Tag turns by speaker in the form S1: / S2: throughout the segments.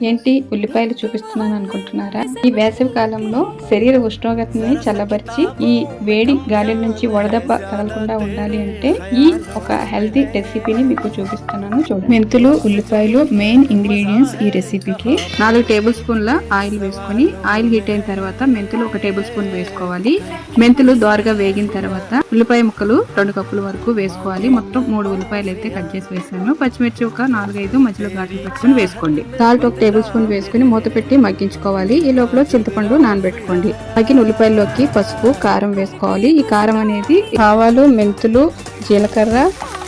S1: ఏంటి ఉల్లిపాయలు చూపిస్తున్నాను అనుకుంటున్నారా? ఈ వేసవి కాలంలో శరీర ఉష్ణోగ్రతని చల్లబరిచి ఈ వేడి గాలి నుంచి వడదెబ్బ తగలకుండా ఉండాలి అంటే ఈ ఒక హెల్తీ రెసిపీని మీకు చూపిస్తున్నాను చూడండి. మెంతులు, ఉల్లిపాయలు మెయిన్ ఇంగ్రీడియంట్స్ ఈ రెసిపీకి. 4 టేబుల్ స్పూన్ల ఆయిల్ వేసుకొని ఆయిల్ హీట్ అయిన తర్వాత మెంతులు 1 టేబుల్ స్పూన్ వేసుకోవాలి. మెంతులు దోరగా వేగిన తర్వాత ఉల్లిపాయ ముక్కలు 2 కప్పుల వరకు వేసుకోవాలి. మొత్తం 3 ఉల్లిపాయలు అయితే కట్ చేసి వేసాను. పచ్చిమిర్చి ఒక 4-5 మధ్యలో ఘాట్లు పెట్టుకుని వేసుకోండి. సాల్ట్ 1 టేబుల్ స్పూన్ వేసుకుని మూత పెట్టి మగ్గించుకోవాలి. ఈ లోపల చింతపండు నానబెట్టుకోండి. మగ్గిన ఉల్లిపాయల్లోకి పసుపు, కారం వేసుకోవాలి. ఈ కారం అనేది ఆవాలు, మెంతులు, జీలకర్ర,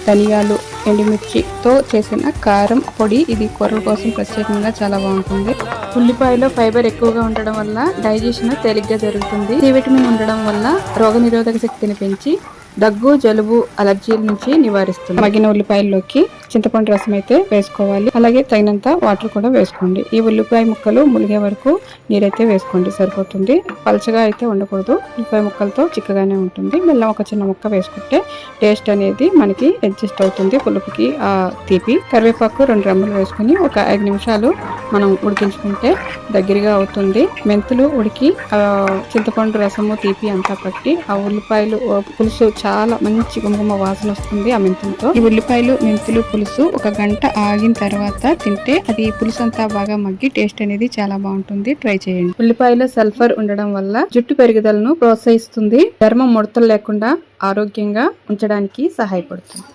S1: ధనియాలు, ఎండుమిర్చితో చేసిన కారం పొడి. ఇది కూరల కోసం ప్రత్యేకంగా చాలా బాగుంటుంది. ఉల్లిపాయలో ఫైబర్ ఎక్కువగా ఉండడం వల్ల డైజెషన్ తేలిగ్గా జరుగుతుంది. సి విటమిన్ ఉండడం వల్ల రోగనిరోధక శక్తిని పెంచి దగ్గు, జలుబు, అలర్జీల నుంచి నివారిస్తుంది. మగ్గిన ఉల్లిపాయల్లోకి చింతపండు రసం అయితే వేసుకోవాలి. అలాగే తగినంత వాటర్ కూడా వేసుకోండి. ఈ ఉల్లిపాయ ముక్కలు ములిగే వరకు నీరైతే వేసుకోండి, సరిపోతుంది. పలచగా అయితే ఉండకూడదు. ఉల్లిపాయ ముక్కలతో చిక్కగానే ఉంటుంది. బెల్లం ఒక చిన్న ముక్క వేసుకుంటే టేస్ట్ అనేది మనకి అడ్జస్ట్ అవుతుంది. పులుపుకి ఆ తీపి. కరివేపాకు 2 రెమ్మలు వేసుకుని ఒక 5 నిమిషాలు మనం ఉడికించుకుంటే దగ్గరగా అవుతుంది. మెంతులు ఉడికి చింతపండు రసము, తీపి అంతా పట్టి ఆ ఉల్లిపాయలు పులుసు చాలా మంచి గుమగుమ వాసన వస్తుంది ఆ మెంతులతో. ఈ ఉల్లిపాయలు, మెంతులు పులుసు 1 గంట ఆగిన తర్వాత తింటే అది పులుసు అంతా బాగా మగ్గి టేస్ట్ అనేది చాలా బాగుంటుంది. ట్రై చేయండి. ఉల్లిపాయలో సల్ఫర్ ఉండడం వల్ల జుట్టు పెరుగుదలను ప్రోత్సహిస్తుంది. చర్మం ముడతలు లేకుండా ఆరోగ్యంగా ఉంచడానికి సహాయపడుతుంది.